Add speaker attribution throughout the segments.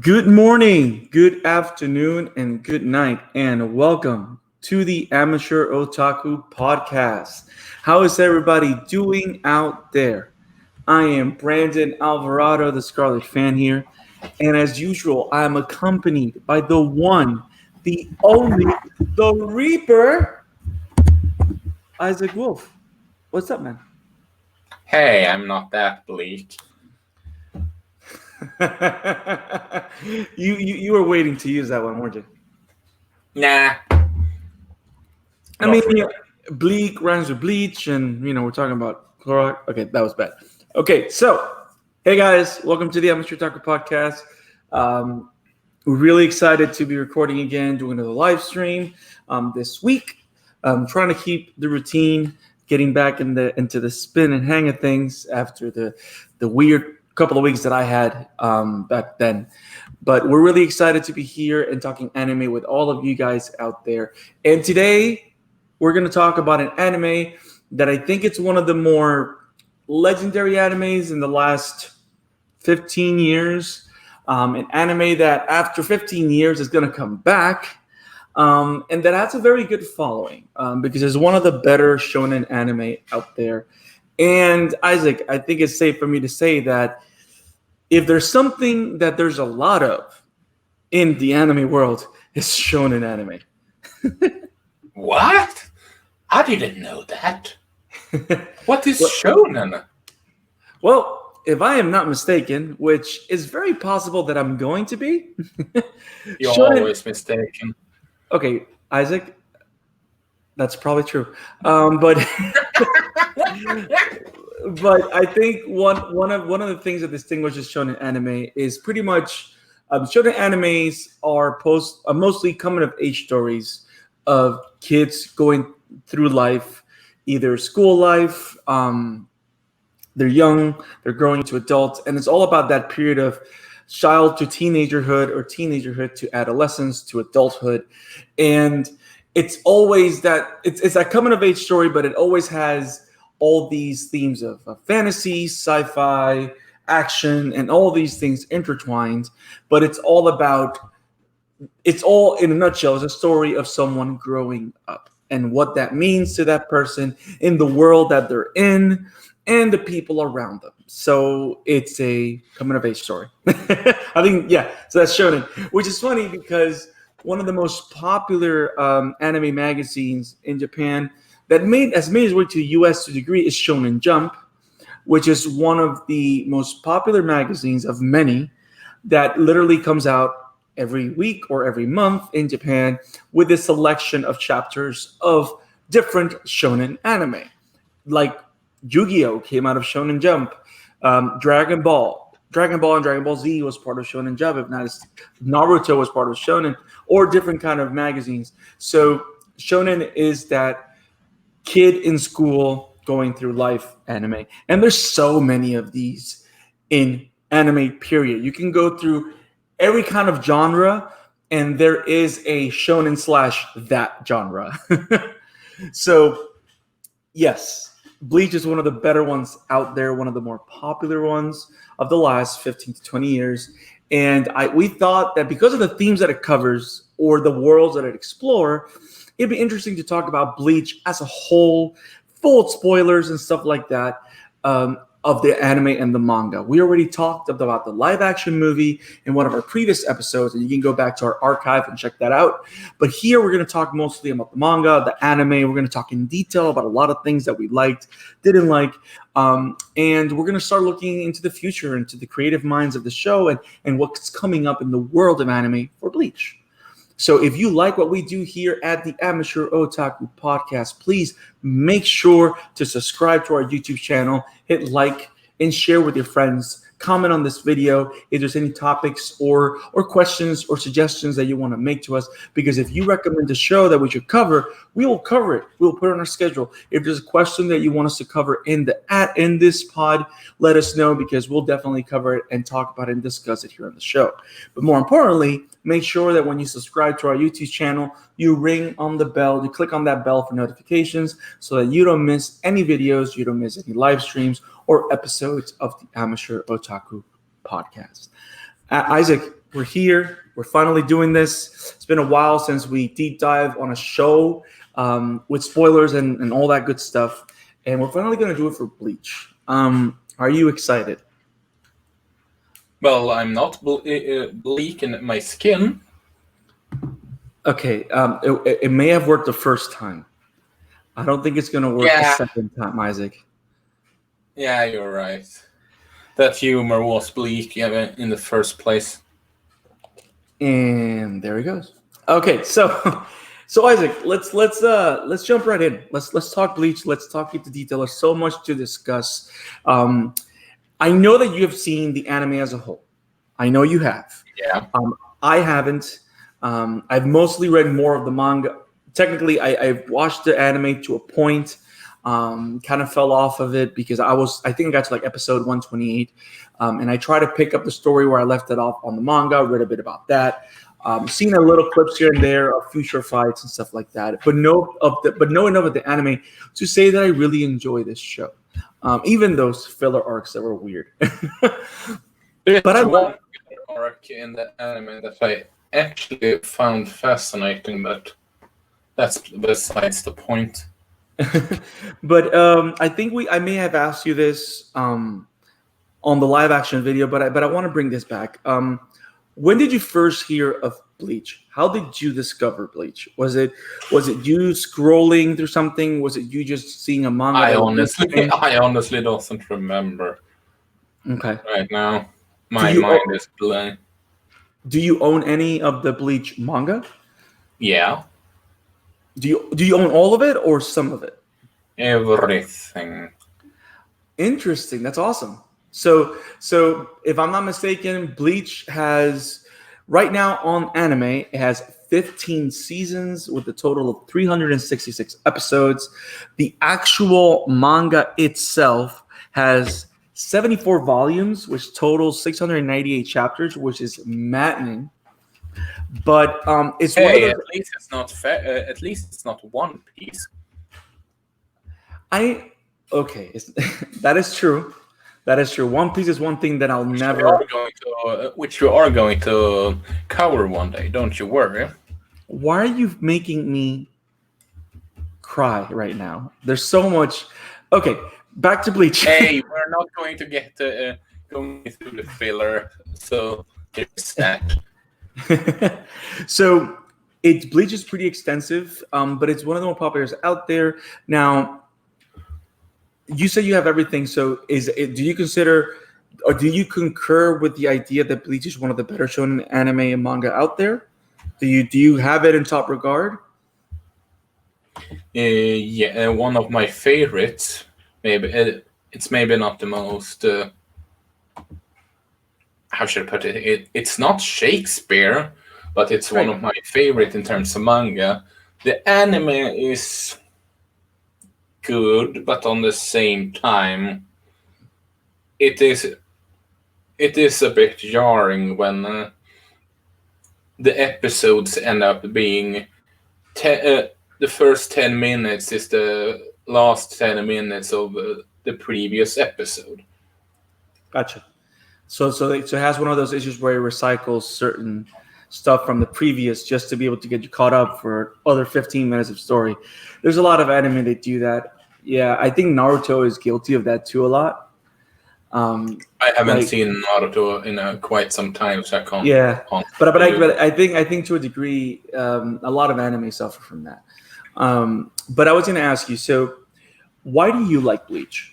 Speaker 1: Good morning, good afternoon, and good night, and welcome to the Amateur Otaku Podcast. How is everybody doing out there? I am Brandon Alvarado, the Scarlet Fan here, and as usual, I am accompanied by the one, the only, the Reaper, Isaac Wolf. What's up, man?
Speaker 2: Hey, I'm not that bleak.
Speaker 1: you were waiting to use that one, weren't you?
Speaker 2: Nah.
Speaker 1: I mean, bleak rhymes with bleach, and we're talking about Clorox. Okay, that was bad. Okay, so hey guys, welcome to the Amateur Otaku Podcast. We're really excited to be recording again, doing another live stream this week. Trying to keep the routine, getting back into the spin and hang of things after the weird couple of weeks that I had back then. But we're really excited to be here and talking anime with all of you guys out there. And today we're going to talk about an anime that I think it's one of the more legendary animes in the last 15 years. An anime that after 15 years is going to come back. And that has a very good following because it's one of the better shonen anime out there. And Isaac, I think it's safe for me to say that if there's something that there's a lot of in the anime world, it's shonen anime.
Speaker 2: What? I didn't know that. What is shonen?
Speaker 1: Well, if I am not mistaken, which is very possible that I'm going to be.
Speaker 2: You're always mistaken.
Speaker 1: Okay, Isaac, that's probably true. But I think one of the things that distinguishes shonen anime is pretty much shonen animes are mostly coming of age stories of kids going through life, either school life, they're young, they're growing to adults, and it's all about that period of child to teenagerhood or teenagerhood to adolescence to adulthood. And it's always that it's that coming of age story, but it always has all these themes of fantasy, sci-fi, action, and all these things intertwined. But it's all in a nutshell, is a story of someone growing up and what that means to that person in the world that they're in and the people around them. So it's a coming of age story. I think, yeah, so that's shonen, which is funny because one of the most popular anime magazines in Japan that has made its way to the U.S. to a degree is Shonen Jump, which is one of the most popular magazines of many that literally comes out every week or every month in Japan with a selection of chapters of different shonen anime. Like Yu-Gi-Oh! Came out of Shonen Jump. Dragon Ball and Dragon Ball Z was part of Shonen Jump. If not, Naruto was part of Shonen, or different kind of magazines. So Shonen is that kid in school going through life anime. And there's so many of these in anime, period. You can go through every kind of genre, and there is a shonen / that genre. So, yes, Bleach is one of the better ones out there, one of the more popular ones of the last 15 to 20 years. And we thought that because of the themes that it covers or the worlds that it explores, it'd be interesting to talk about Bleach as a whole, full of spoilers and stuff like that, of the anime and the manga. We already talked about the live action movie in one of our previous episodes, and you can go back to our archive and check that out. But here we're going to talk mostly about the manga, the anime. We're going to talk in detail about a lot of things that we liked, didn't like, and we're going to start looking into the future, into the creative minds of the show and what's coming up in the world of anime for Bleach. So if you like what we do here at the Amateur Otaku Podcast, please make sure to subscribe to our YouTube channel, hit like, and share with your friends. Comment on this video if there's any topics or questions or suggestions that you want to make to us. Because if you recommend a show that we should cover, we will cover it. We'll put it on our schedule. If there's a question that you want us to cover in this pod, let us know, because we'll definitely cover it and talk about it and discuss it here on the show. But more importantly, make sure that when you subscribe to our YouTube channel, you ring on the bell, you click on that bell for notifications so that you don't miss any videos, you don't miss any live streams or episodes of the Amateur Otaku Podcast. Isaac, we're here. We're finally doing this. It's been a while since we deep dive on a show with spoilers and all that good stuff. And we're finally going to do it for Bleach. Are you excited?
Speaker 2: Well, I'm not bleak in my skin.
Speaker 1: Okay, it may have worked the first time. I don't think it's going to work the second time, Isaac.
Speaker 2: Yeah, you're right. That humor was bleak in the first place.
Speaker 1: And there he goes. Okay, so Isaac, let's jump right in. Let's talk Bleach. Let's talk into detail. There's so much to discuss. I know that you have seen the anime as a whole. I know you have.
Speaker 2: Yeah.
Speaker 1: I haven't. I've mostly read more of the manga. Technically, I've watched the anime to a point. Kind of fell off of it because I think I got to like episode 128. And I tried to pick up the story where I left it off on the manga, read a bit about that. Seen a little clips here and there of future fights and stuff like that. But knowing enough of the anime to say that I really enjoy this show. Even those filler arcs that were weird.
Speaker 2: But I one arc in the anime that I actually found fascinating, but that's besides the point.
Speaker 1: But I think I may have asked you this on the live action video, but I want to bring this back. When did you first hear of Bleach? How did you discover Bleach? Was it you scrolling through something? Was it you just seeing a manga?
Speaker 2: I honestly don't remember.
Speaker 1: Okay.
Speaker 2: Right now, my mind is blank.
Speaker 1: Do you own any of the Bleach manga?
Speaker 2: Yeah.
Speaker 1: Do you own all of it or some of it?
Speaker 2: Everything.
Speaker 1: Interesting. That's awesome. So if I'm not mistaken, Bleach has right now on anime, it has 15 seasons with a total of 366 episodes. The actual manga itself has 74 volumes, which totals 698 chapters, which is maddening. But it's one of those,
Speaker 2: at least it's not at least it's not One Piece.
Speaker 1: that is true. That is true. One Piece is one thing that I'll never.
Speaker 2: Which you are going to cover one day. Don't you worry.
Speaker 1: Why are you making me cry right now? There's so much. Okay, back to Bleach.
Speaker 2: Hey, we're not going to get going through the filler, so there's that.
Speaker 1: So Bleach is pretty extensive, but it's one of the more popular out there. Now, you say you have everything. So do you consider or do you concur with the idea that Bleach is one of the better shonen anime and manga out there? Do you have it in top regard?
Speaker 2: Yeah, one of my favorites. Maybe it's maybe not the most. How should I put it? It's not Shakespeare, but it's one of my favorite in terms of manga. The anime is good, but on the same time, it is a bit jarring when the episodes end up being the first 10 minutes is the last 10 minutes of the previous episode.
Speaker 1: Gotcha. So it has one of those issues where it recycles certain stuff from the previous just to be able to get you caught up for other 15 minutes of story. There's a lot of anime that do that. Yeah, I think Naruto is guilty of that too a lot.
Speaker 2: I haven't seen Naruto in quite some time, so I can't.
Speaker 1: Yeah, but I think to a degree, a lot of anime suffer from that. But I was going to ask you, so why do you like Bleach?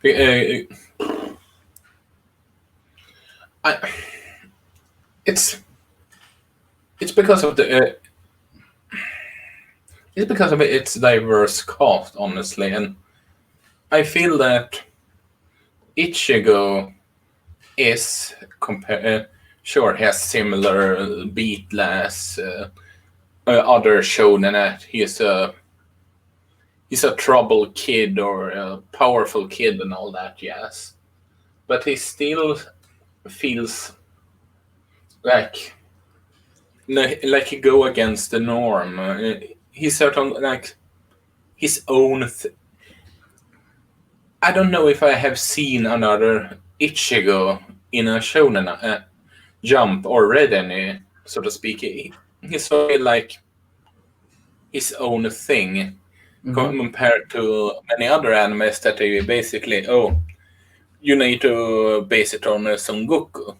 Speaker 2: It's because of the it's because of its diverse cast, honestly, and I feel that Ichigo is sure has similar beat-less other shonen that he's a troubled kid or a powerful kid and all that, yes, but he still feels like he go against the norm. He's certain like his own. I don't know if I have seen another Ichigo in a shonen Jump or read any, so to speak. He's very like his own thing compared to many other animes that they basically, you need to base it on Son Goku,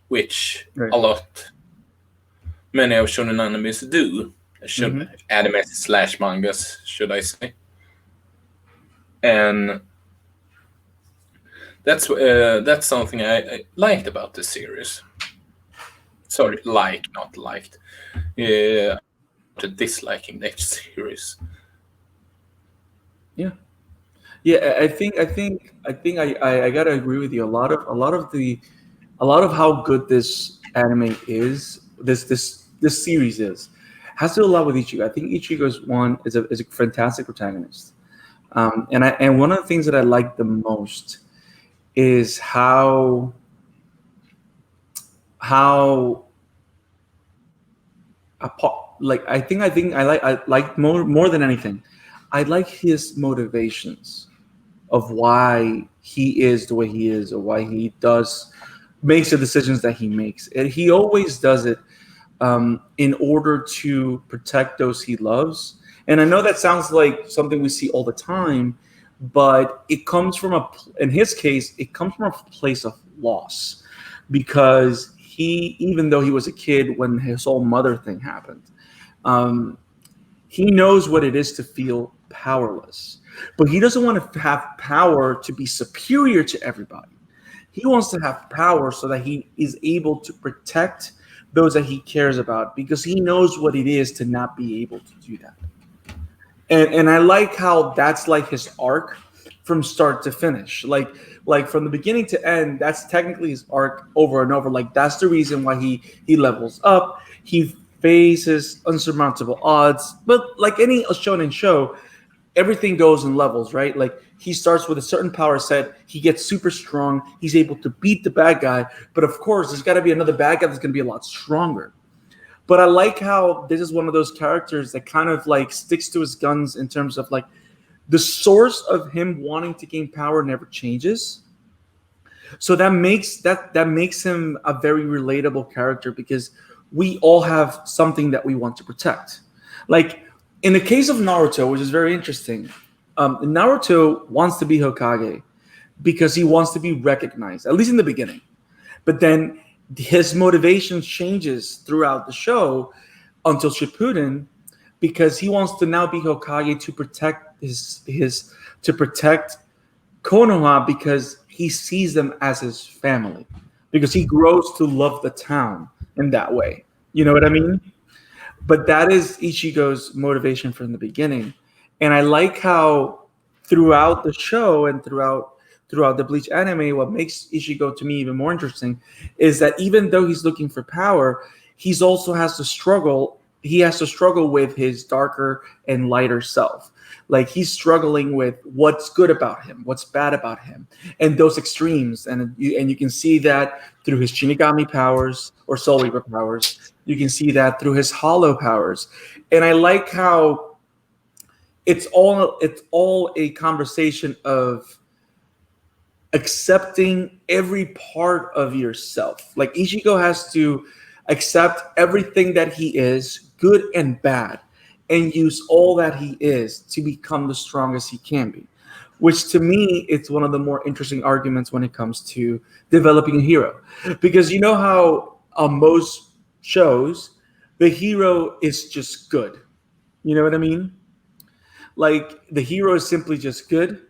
Speaker 2: which many of shonen animes do. Animes / mangas, should I say. And that's something I liked about this series. Sorry, not liked. Disliking that series.
Speaker 1: Yeah, I think I gotta agree with you. A lot of how good this anime is, this series has to do a lot with Ichigo. I think Ichigo's is a fantastic protagonist, and one of the things that I like the most is how I like more than anything, I like his motivations of why he is the way he is, or why he makes the decisions that he makes. And he always does it in order to protect those he loves. And I know that sounds like something we see all the time, but it comes from in his case, it comes from a place of loss, because even though he was a kid when his whole mother thing happened, he knows what it is to feel powerless, but he doesn't want to have power to be superior to everybody. He wants to have power so that he is able to protect those that he cares about, because he knows what it is to not be able to do that. And I like how that's like his arc from start to finish. Like from the beginning to end, that's technically his arc over and over. Like that's the reason why he levels up. He faces unsurmountable odds. But like any shonen show, everything goes in levels, right? Like he starts with a certain power set, he gets super strong, he's able to beat the bad guy. But of course, there's got to be another bad guy that's going to be a lot stronger. But I like how this is one of those characters that kind of like sticks to his guns in terms of like the source of him wanting to gain power never changes. So that makes him a very relatable character, because we all have something that we want to protect. Like in the case of Naruto, which is very interesting, Naruto wants to be Hokage because he wants to be recognized, at least in the beginning. But then his motivation changes throughout the show until Shippuden, because he wants to now be Hokage to protect to protect Konoha, because he sees them as his family, because he grows to love the town in that way. You know what I mean? But that is Ichigo's motivation from the beginning. And I like how throughout the show and throughout the Bleach anime, what makes Ichigo to me even more interesting is that even though he's looking for power, he also has to struggle. He has to struggle with his darker and lighter self. Like he's struggling with what's good about him, what's bad about him, and those extremes. And you can see that through his Shinigami powers or Soul Reaper powers. You can see that through his Hollow powers. And I like how it's all a conversation of accepting every part of yourself. Like Ichigo has to accept everything that he is, good and bad, and use all that he is to become the strongest he can be. Which to me, it's one of the more interesting arguments when it comes to developing a hero. Because you know how on most shows, the hero is just good. You know what I mean? Like the hero is simply just good,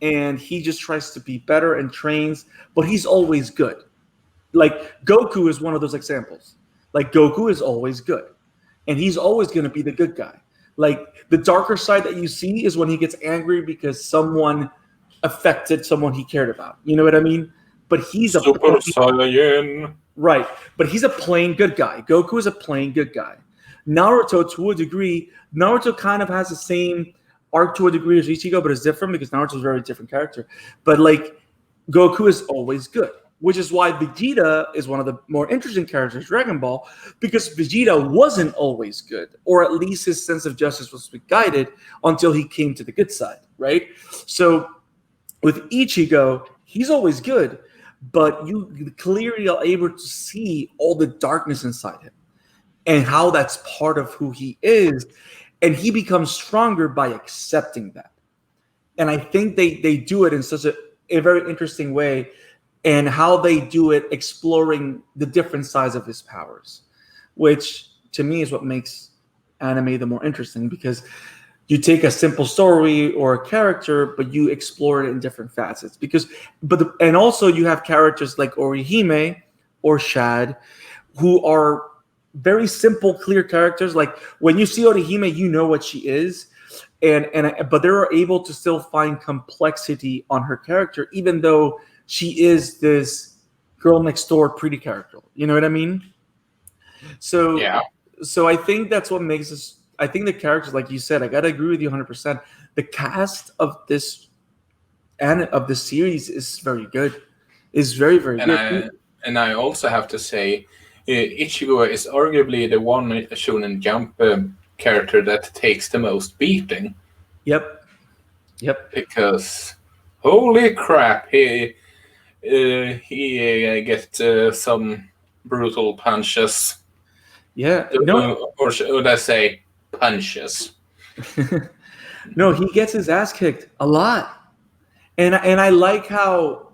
Speaker 1: and he just tries to be better and trains, but he's always good. Like Goku is one of those examples. Like Goku is always good, and he's always going to be the good guy. Like the darker side that you see is when he gets angry because someone affected someone he cared about. You know what I mean? But he's
Speaker 2: Super Saiyan.
Speaker 1: Right. But he's a plain good guy. Goku is a plain good guy. Naruto, to a degree, Naruto kind of has the same arc to a degree as Ichigo, but it's different because Naruto's a very different character. But like Goku is always good, which is why Vegeta is one of the more interesting characters in Dragon Ball, because Vegeta wasn't always good, or at least his sense of justice was guided until he came to the good side, right? So with Ichigo, he's always good, but you clearly are able to see all the darkness inside him and how that's part of who he is, and he becomes stronger by accepting that. And I think they do it in such a very interesting way, and how they do it, exploring the different sides of his powers, which to me is what makes anime the more interesting, because you take a simple story or a character, but you explore it in different facets. And also you have characters like Orihime or Shad, who are very simple, clear characters. Like when you see Orihime, you know what she is, but they're able to still find complexity on her character, even though she is this girl next door pretty character. You know what I mean? So
Speaker 2: Yeah.
Speaker 1: So I think that's what makes us. I think the characters, like you said, I gotta agree with you 100%. The cast of this series is very good. Is very, very good.
Speaker 2: And I also have to say, Ichigo is arguably the one Shonen Jump character that takes the most beating.
Speaker 1: Yep.
Speaker 2: Because holy crap, he gets some brutal punches.
Speaker 1: Yeah. No.
Speaker 2: Or should I say punches?
Speaker 1: No, he gets his ass kicked a lot, and I like how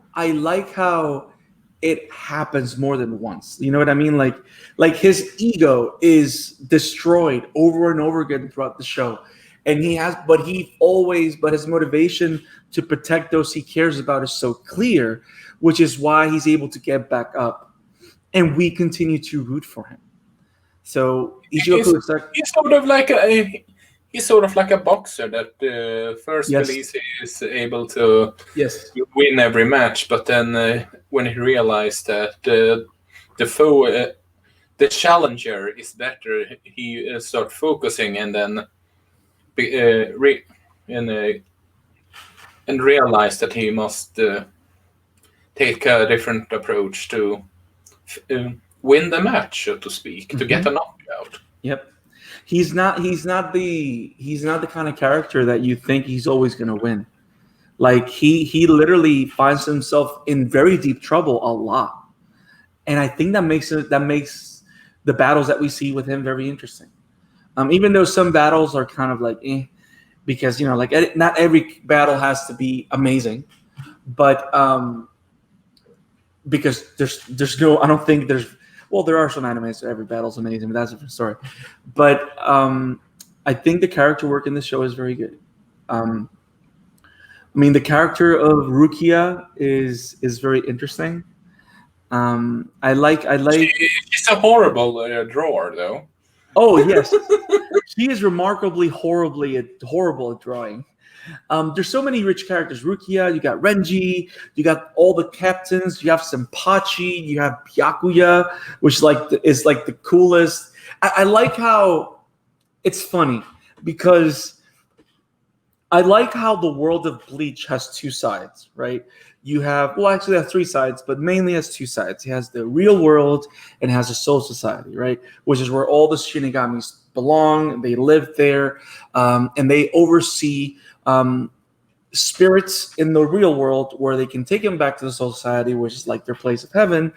Speaker 1: it happens more than once. You know what I mean? Like his ego is destroyed over and over again throughout the show, and but his motivation to protect those he cares about is so clear, which is why he's able to get back up, and we continue to root for him. So
Speaker 2: he's sort of like a boxer that first release is able to win every match, but then when he realized that the foe, the challenger is better, he start focusing and then and realized that he must take a different approach to win the match, so to speak, to get a knockout.
Speaker 1: Yep. He's not the kind of character that you think he's always going to win. Like he literally finds himself in very deep trouble a lot. And I think that makes the battles that we see with him very interesting. Even though some battles are kind of like because like not every battle has to be amazing, but because there's no, I don't think there's, well, there are some animes so every battle's amazing, but that's a different story. But I think the character work in this show is very good. I mean, the character of Rukia is very interesting. I like.
Speaker 2: She's a horrible drawer, though.
Speaker 1: Oh yes, she is remarkably horrible at drawing. There's so many rich characters. Rukia, you got Renji, you got all the captains, you have Senpachi, you have Byakuya, which is the coolest. I like how it's funny because I like how the world of Bleach has two sides, right? You have, well, actually, it has three sides, but mainly has two sides. It has the real world and it has a soul society, right? Which is where all the Shinigamis belong. They live there, and they oversee spirits in the real world, where they can take them back to the soul society, which is like their place of heaven,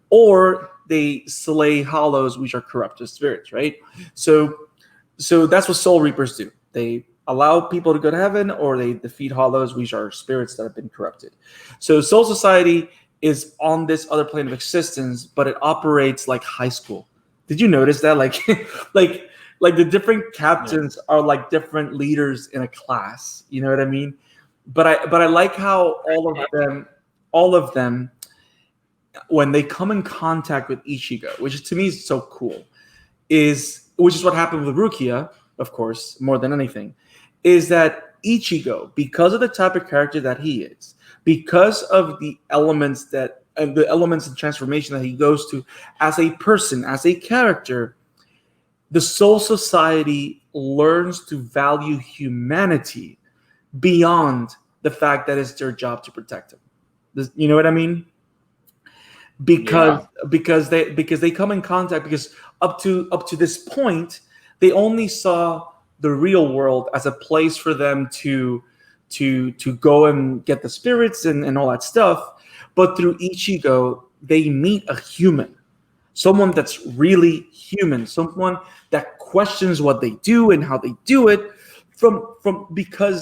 Speaker 1: or they slay hollows, which are corrupted spirits, right? So that's what soul reapers do. They allow people to go to heaven, or they defeat hollows, which are spirits that have been corrupted. So soul society is on this other plane of existence, but it operates like high school. Did you notice that? Like the different captains are like different leaders in a class. You know what I mean? But I like how all of them, when they come in contact with Ichigo, which to me is so cool, which is what happened with Rukia, of course, more than anything, is that Ichigo, because of the type of character that he is, because of the elements and transformation that he goes to as a person, as a character, the soul society learns to value humanity beyond the fact that it's their job to protect him. You know what I mean? Because they come in contact, because up to this point they only saw the real world as a place for them to go and get the spirits and all that stuff. but through Ichigo, they meet a human, someone that's really human, someone that questions what they do and how they do it, because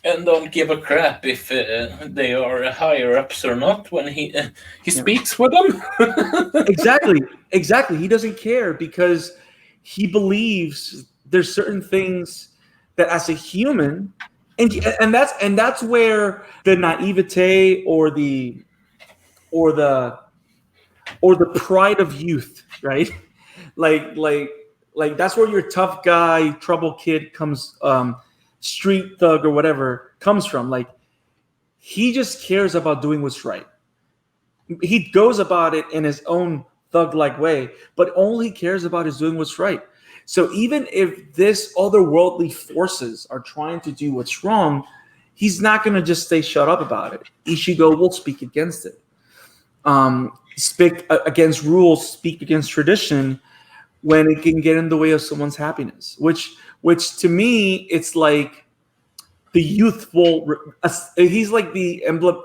Speaker 2: and don't give a crap if they are higher ups or not when he speaks with them.
Speaker 1: exactly. He doesn't care because he believes there's certain things that as a human, and that's where the naivete or the pride of youth, right? like that's where your tough guy, trouble kid comes, street thug or whatever comes from. Like, he just cares about doing what's right. He goes about it in his own thug-like way, but all he cares about is doing what's right. So even if this otherworldly forces are trying to do what's wrong, he's not going to just stay shut up about it. Ichigo will speak against it. Speak against rules, speak against tradition when it can get in the way of someone's happiness. Which to me, it's like the youthful. He's like the emblem,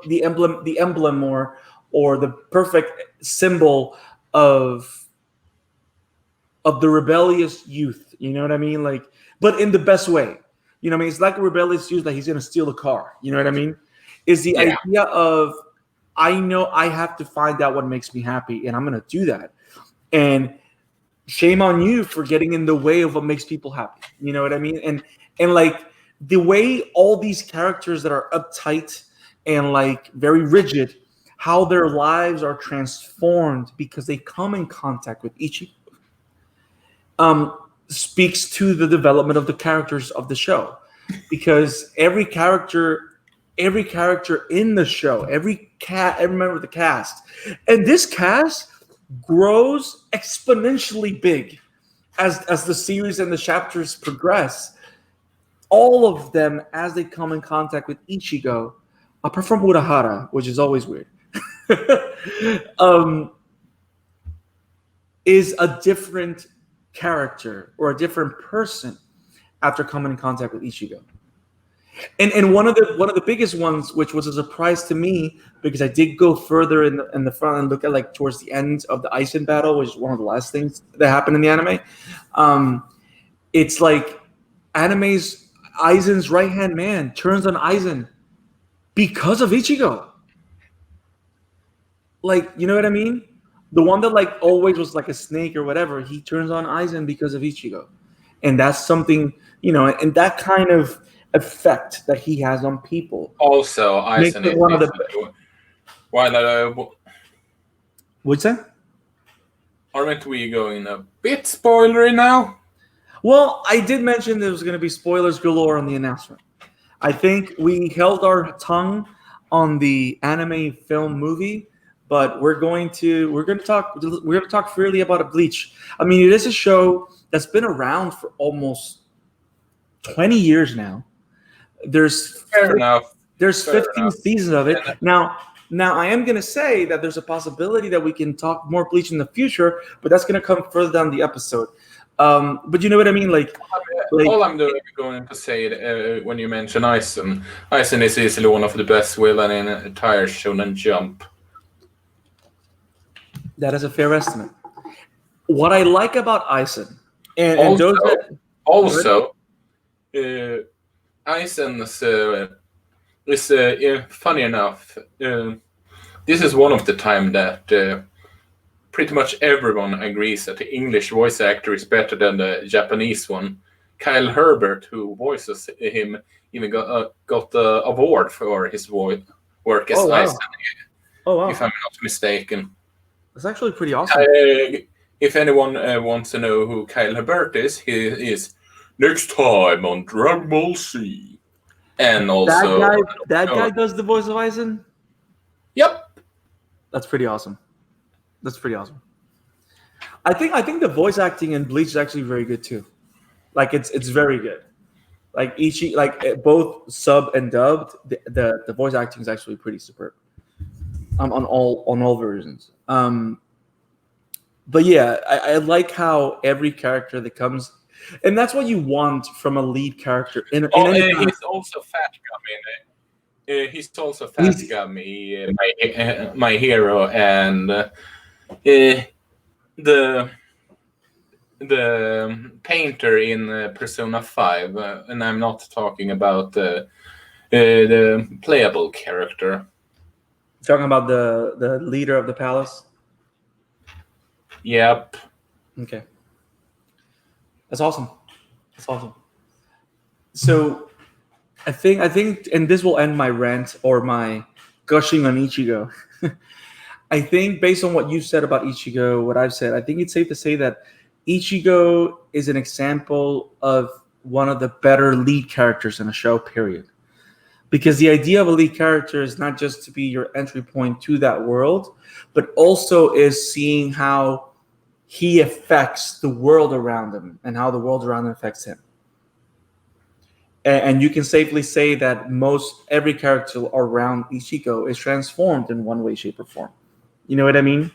Speaker 1: or the perfect symbol of the rebellious youth. You know what I mean? Like, but in the best way. You know what I mean? It's like a rebellious youth that he's going to steal a car. You know what I mean? Is the idea of, I know I have to find out what makes me happy, and I'm going to do that. And shame on you for getting in the way of what makes people happy. You know what I mean? And like the way all these characters that are uptight and like very rigid, how their lives are transformed because they come in contact with Ichigo, speaks to the development of the characters of the show. Because every character in the show, every member of the cast, and this cast grows exponentially big as the series and the chapters progress. All of them, as they come in contact with Ichigo, apart from Urahara, which is always weird, is a different character or a different person after coming in contact with Ichigo. And one of the biggest ones, which was a surprise to me, because I did go further in the front and look at like towards the end of the Aizen battle, which is one of the last things that happened in the anime. It's like Aizen's right hand man turns on Aizen because of Ichigo. Like, you know what I mean? The one that like always was like a snake or whatever, he turns on Aizen because of Ichigo. And that's something, and that kind of effect that he has on people.
Speaker 2: Also, Aizen is one of the.
Speaker 1: What's that?
Speaker 2: Aren't we going a bit spoilery now?
Speaker 1: Well, I did mention there was going to be spoilers galore on the announcement. I think we held our tongue on the anime, film, movie, but we're going to talk freely about a Bleach. I mean, it is a show that's been around for almost 20 years now. There's 15 seasons of it. Now I am going to say that there's a possibility that we can talk more Bleach in the future, but that's going to come further down the episode. But you know what I mean? Like
Speaker 2: all I'm going to say when you mention Aizen is easily one of the best villain in an entire Shonen Jump. That is a fair estimate.
Speaker 1: What I like about Aizen,
Speaker 2: Aizen is funny enough. This is one of the time that pretty much everyone agrees that the English voice actor is better than the Japanese one. Kyle Herbert, who voices him, even got the award for his voice work as Aizen.
Speaker 1: Oh wow!
Speaker 2: If I'm not mistaken.
Speaker 1: That's actually pretty awesome.
Speaker 2: If anyone wants to know who Kyle Herbert is, he is next time on Dragon Ball Z. And also
Speaker 1: that guy does the voice of Aizen?
Speaker 2: Yep.
Speaker 1: That's pretty awesome. I think the voice acting in Bleach is actually very good too. Like it's very good. Like both sub and dubbed, the voice acting is actually pretty superb. On all versions. But yeah, I like how every character that comes, and that's what you want from a lead character.
Speaker 2: He's also fat. I mean, He's also Fat
Speaker 1: He's
Speaker 2: Gummy, my hero, and the painter in Persona 5, and I'm not talking about the playable character.
Speaker 1: talking about the leader of the palace.
Speaker 2: Yep.
Speaker 1: Okay, that's awesome. That's awesome. So I think, and this will end my rant or my gushing on Ichigo. I think based on what you said about Ichigo, what I've said, I think it's safe to say that Ichigo is an example of one of the better lead characters in a show, period. Because the idea of a lead character is not just to be your entry point to that world, but also is seeing how he affects the world around him and how the world around him affects him. And you can safely say that most every character around Ichigo is transformed in one way, shape, or form. You know what I mean?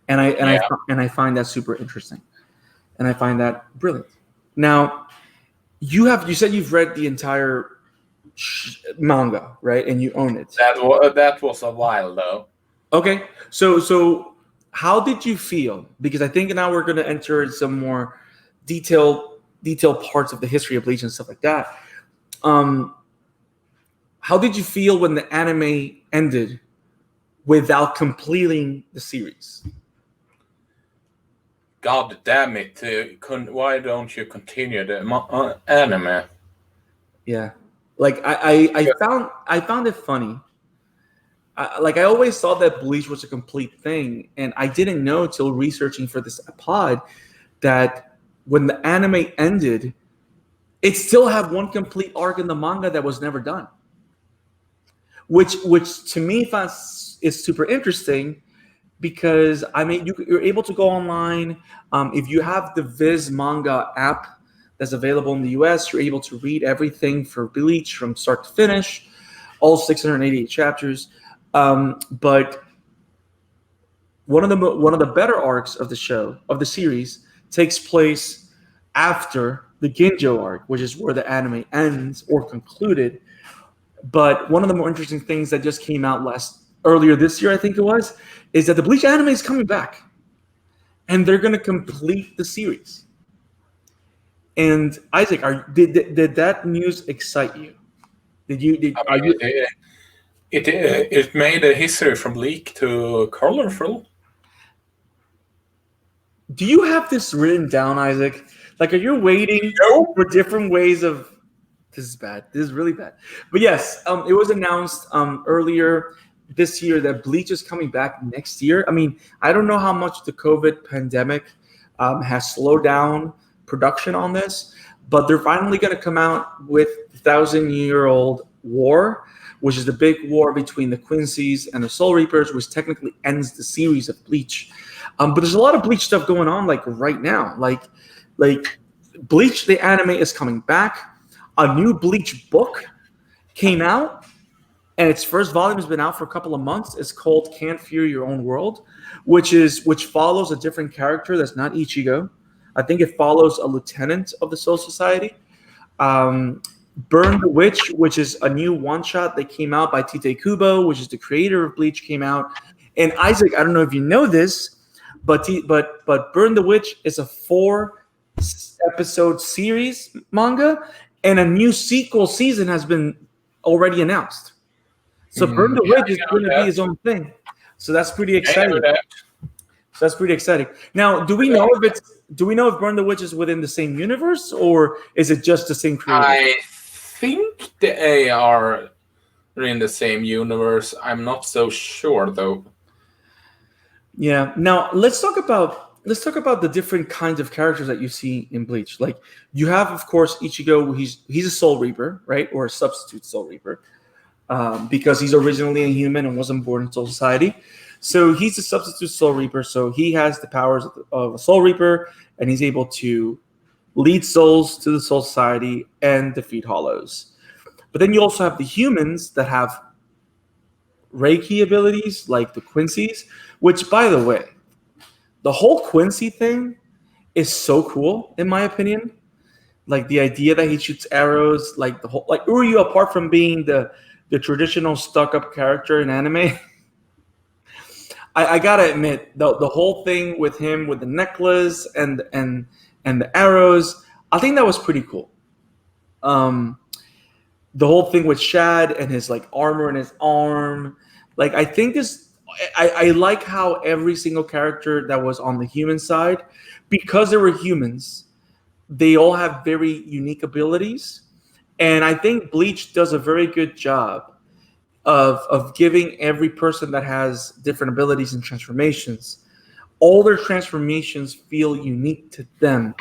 Speaker 1: And I find that super interesting, and I find that brilliant. Now, you said you've read the entire manga, right? And you own it.
Speaker 2: That was a while though.
Speaker 1: Okay, so how did you feel? Because I think now we're going to enter some more detailed parts of the history of Bleach and stuff like that. How did you feel when the anime ended without completing the series?
Speaker 2: God damn it! Why don't you continue the anime?
Speaker 1: Yeah, like I found it funny. I always thought that Bleach was a complete thing, and I didn't know till researching for this pod that when the anime ended, it still had one complete arc in the manga that was never done. Which to me is super interesting, because I mean you're able to go online. If you have the Viz manga app that's available in the US, you're able to read everything for Bleach from start to finish, all 688 chapters. But one of the better arcs of the series takes place after the Ginjo arc, which is where the anime ends or concluded. But one of the more interesting things that just came out earlier this year, I think it was, is that the Bleach anime is coming back, and they're going to complete the series. And Isaac, did that news excite you?
Speaker 2: It made a history from bleak to colorful.
Speaker 1: Do you have this written down, Isaac? Like, are you waiting for different ways of? This is bad. This is really bad. But yes, it was announced earlier this year that Bleach is coming back next year. I mean, I don't know how much the COVID pandemic has slowed down production on this, but they're finally going to come out with the 1,000-year-old war, which is the big war between the Quincy's and the Soul Reapers, which technically ends the series of Bleach. But there's a lot of Bleach stuff going on, like right now. Like Bleach, the anime is coming back. A new Bleach book came out, and its first volume has been out for a couple of months. It's called Can't Fear Your Own World, which follows a different character that's not Ichigo. I think it follows a lieutenant of the Soul Society. Burn the Witch, which is a new one-shot that came out by Tite Kubo, which is the creator of Bleach, came out. And Isaac, I don't know if you know this, but Burn the Witch is a 4-episode series manga, and a new sequel season has been already announced. So Burn the Witch is going to be his own thing. So that's pretty exciting. Now, do we know if Burn the Witch is within the same universe, or is it just the same creator?
Speaker 2: I think they are in the same universe. I'm not so sure though.
Speaker 1: Yeah. Now let's talk about the different kinds of characters that you see in Bleach. Like, you have, of course, Ichigo. He's a Soul Reaper, right, or a substitute Soul Reaper, because he's originally a human and wasn't born in Soul Society. So he's a substitute Soul Reaper. So he has the powers of a Soul Reaper, and he's able to lead souls to the Soul Society and defeat Hollows. But then you also have the humans that have Reiki abilities, like the Quincy's, which, by the way, the whole Quincy thing is so cool, in my opinion. Like, the idea that he shoots arrows, like Uryu, apart from being the the traditional stuck-up character in anime. I gotta admit, the whole thing with him with the necklace and the arrows, I think that was pretty cool. The whole thing with Shad and his like armor in his arm, like I think this. I like how every single character that was on the human side, because they were humans, they all have very unique abilities, and I think Bleach does a very good job of giving every person that has different abilities and transformations, all their transformations feel unique to them,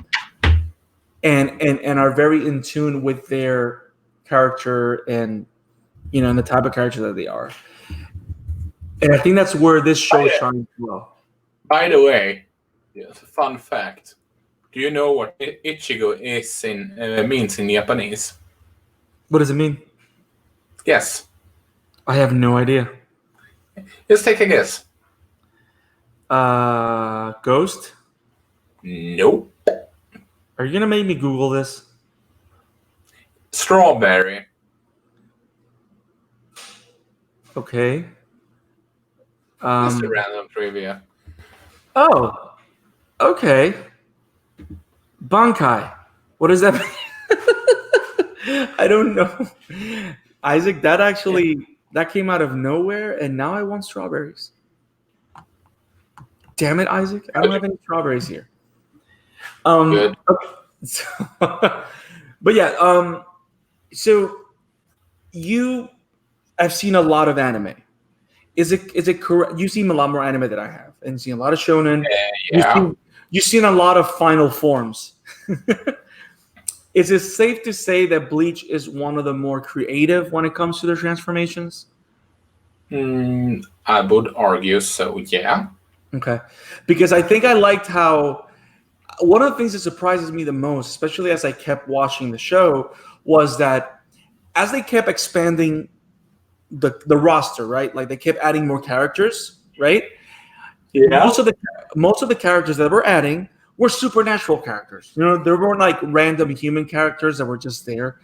Speaker 1: and are very in tune with their character and and the type of character that they are. And I think that's where this show shines well.
Speaker 2: By the way, yes, fun fact. Do you know what Ichigo is means in Japanese?
Speaker 1: What does it mean?
Speaker 2: Yes.
Speaker 1: I have no idea.
Speaker 2: Just take a guess.
Speaker 1: Ghost?
Speaker 2: Nope.
Speaker 1: Are you going to make me Google this?
Speaker 2: Strawberry.
Speaker 1: Okay.
Speaker 2: Just a random trivia.
Speaker 1: Oh, okay. Bankai. What does that mean? I don't know. Isaac, that came out of nowhere, and now I want strawberries. Damn it, Isaac. I don't have any strawberries here.
Speaker 2: Good.
Speaker 1: Okay. So, but yeah, so you have seen a lot of anime. Is it correct? You've seen a lot more anime than I have, and seen a lot of shonen.
Speaker 2: Yeah.
Speaker 1: You've seen a lot of final forms. Is it safe to say that Bleach is one of the more creative when it comes to their transformations?
Speaker 2: I would argue so, yeah.
Speaker 1: Okay. Because I think I liked how one of the things that surprises me the most, especially as I kept watching the show, was that as they kept expanding the roster, right? Like they kept adding more characters, right?
Speaker 2: Yeah.
Speaker 1: Most of the characters that we're adding were supernatural characters. There weren't like random human characters that were just there.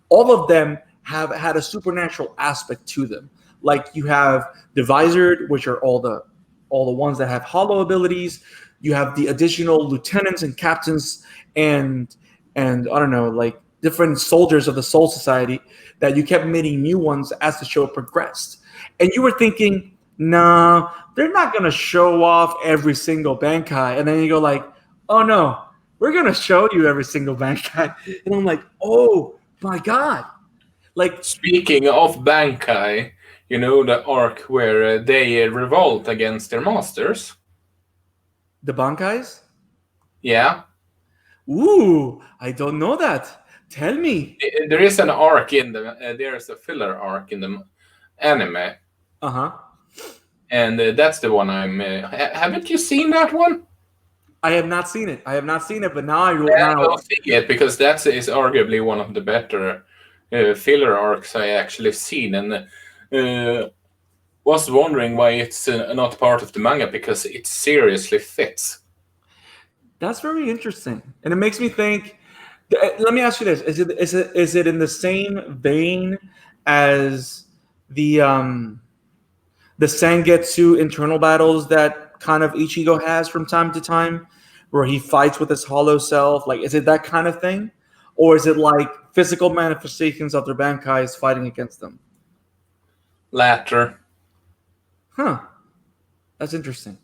Speaker 1: All of them have had a supernatural aspect to them. Like you have the Visored, which are all the ones that have hollow abilities. You have the additional lieutenants and captains and I don't know, like different soldiers of the Soul Society that you kept meeting new ones as the show progressed. And you were thinking, nah, they're not going to show off every single Bankai. And then you go like, oh no, we're going to show you every single Bankai. And I'm like, oh my God. Like,
Speaker 2: speaking of Bankai, you know the arc where they revolt against their masters?
Speaker 1: The Bankais?
Speaker 2: Yeah.
Speaker 1: Ooh, I don't know that. Tell me.
Speaker 2: There is an arc in the there's a filler arc in the anime.
Speaker 1: Uh-huh.
Speaker 2: And that's the one I'm haven't you seen that one?
Speaker 1: I have not seen it. But now I will.
Speaker 2: I'll see it because that is arguably one of the better filler arcs I actually seen, and was wondering why it's not part of the manga because it seriously fits.
Speaker 1: That's very interesting, and it makes me think. Let me ask you this: is it in the same vein as the Sangetsu internal battles that kind of Ichigo has from time to time, where he fights with his hollow self? Like, is it that kind of thing, or is it like physical manifestations of their Bankais fighting against them?
Speaker 2: Latter.
Speaker 1: Huh. That's interesting.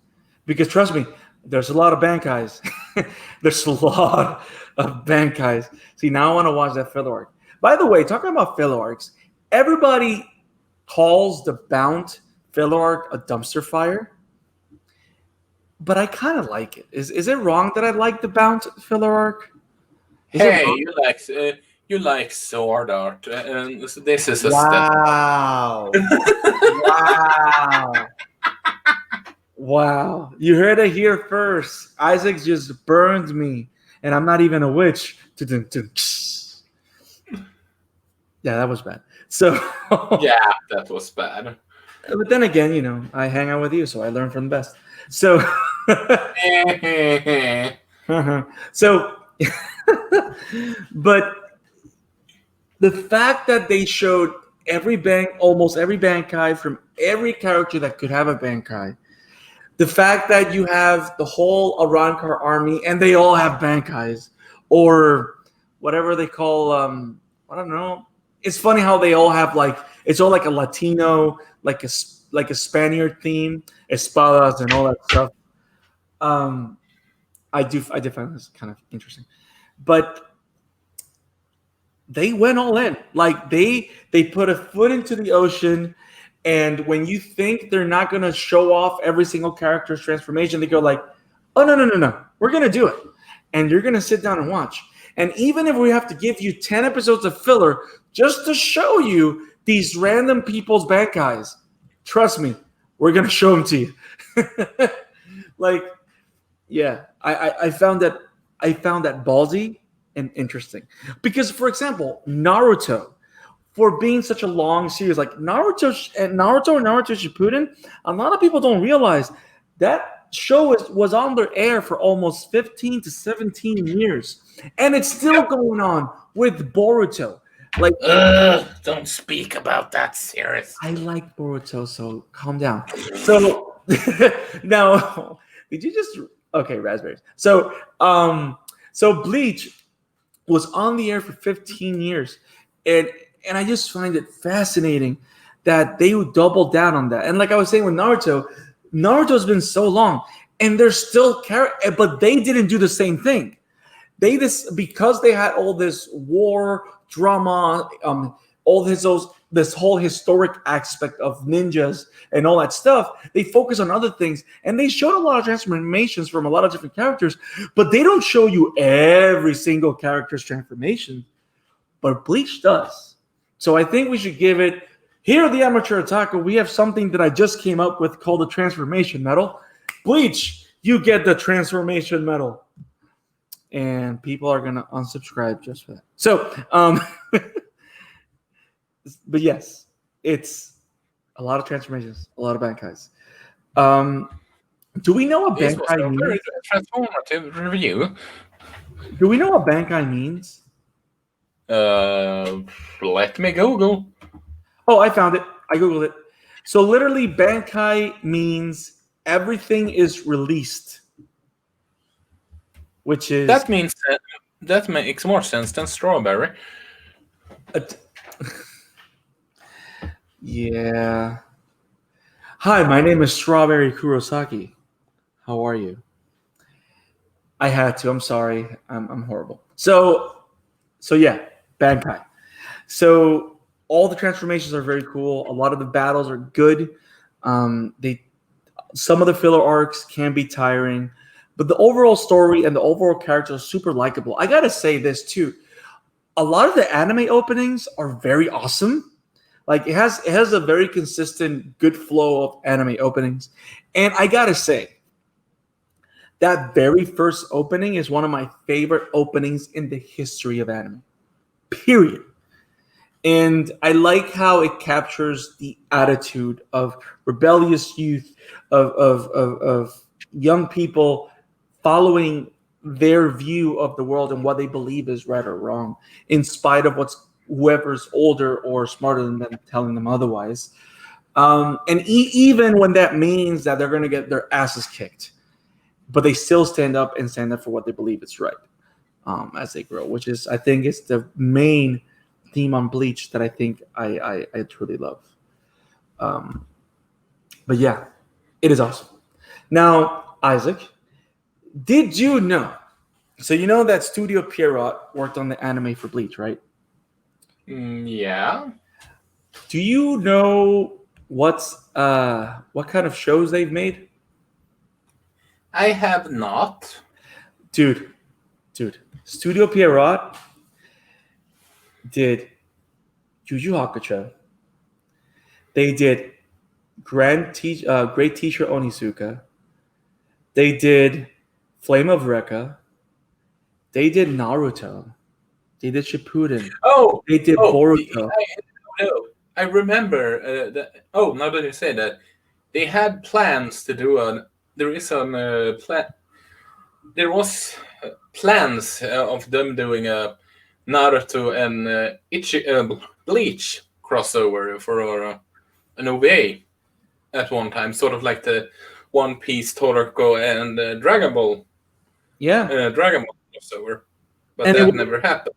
Speaker 1: Because trust me, there's a lot of Bankais. There's a lot of Bankais. See, now I want to watch that filler arc. By the way, talking about filler arcs, everybody calls the Bount filler arc a dumpster fire. But I kind of like it. Is it wrong that I like the Bount filler arc?
Speaker 2: Hey, you like sword art, and this is a
Speaker 1: wow. Wow. Wow. You heard it here first. Isaac just burned me, and I'm not even a witch. Yeah, that was bad. So
Speaker 2: yeah, that was bad.
Speaker 1: But then again, I hang out with you, so I learn from the best. So so but the fact that they showed almost every Bankai from every character that could have a Bankai. The fact that you have the whole Arankar army and they all have Bankais or whatever they call I don't know. It's funny how they all have it's all like a Latino, like a Spaniard theme, espadas and all that stuff. I did find this kind of interesting. But they went all in. Like they put a foot into the ocean. And when you think they're not going to show off every single character's transformation, they go like, oh, no. We're going to do it. And you're going to sit down and watch. And even if we have to give you 10 episodes of filler just to show you these random people's bad guys, trust me, we're going to show them to you. I found that ballsy and interesting. Because, for example, Naruto, for being such a long series, like Naruto and Naruto Shippuden, a lot of people don't realize that show was on their air for almost 15 to 17 years, and it's still going on with Boruto. Like,
Speaker 2: don't speak about that series.
Speaker 1: I like Boruto, so calm down. So now, did you just raspberries? So Bleach was on the air for 15 years, and I just find it fascinating that they would double down on that. And like I was saying with Naruto's been so long, and they're still but they didn't do the same thing. Because they had all this war drama, this whole historic aspect of ninjas and all that stuff. They focus on other things, and they showed a lot of transformations from a lot of different characters, but they don't show you every single character's transformation. But Bleach does. So I think we should give it. Here at the Amateur Otaku, we have something that I just came up with called the Transformation Medal. Bleach, you get the Transformation Medal. And people are going to unsubscribe just for that. So, but yes, it's a lot of transformations, a lot of Bankais. Do we know what Bankai means?
Speaker 2: Very transformative review.
Speaker 1: Do we know what Bankai means?
Speaker 2: Let me Google.
Speaker 1: Oh, I found it. I Googled it. So literally, Bankai means everything is released. Which is...
Speaker 2: That means that makes more sense than strawberry.
Speaker 1: Yeah. Hi, my name is Strawberry Kurosaki. How are you? I had to. I'm sorry. I'm horrible. So yeah, Bankai. So all the transformations are very cool. A lot of the battles are good. Some of the filler arcs can be tiring, but the overall story and the overall characters are super likable. I gotta say this too. A lot of the anime openings are very awesome. Like it has a very consistent, good flow of anime openings. And I gotta say, that very first opening is one of my favorite openings in the history of anime. Period. And I like how it captures the attitude of rebellious youth, of young people following their view of the world and what they believe is right or wrong, in spite of whoever's older or smarter than them telling them otherwise. And even when that means that they're going to get their asses kicked, but they still stand up for what they believe is right as they grow, which is, I think, is the main theme on Bleach that I think I truly love. But yeah, it is awesome. Now, Isaac, did you know? So you know that Studio Pierrot worked on the anime for Bleach, right?
Speaker 2: Yeah.
Speaker 1: Do you know what kind of shows they've made?
Speaker 2: I have not.
Speaker 1: Dude. Studio Pierrot did Yu Yu Hakusho. They did Great Teacher Onizuka. They did Flame of Recca. They did Naruto. They did Shippuden.
Speaker 2: Oh,
Speaker 1: they did Boruto.
Speaker 2: I remember that. Oh, now that you say that, they had plans to do There was plans of them doing a Naruto and Bleach crossover for an OVA at one time, sort of like the One Piece, Toroko, and Dragon Ball.
Speaker 1: Yeah,
Speaker 2: Dragon Ball crossover, but
Speaker 1: and
Speaker 2: that never happened.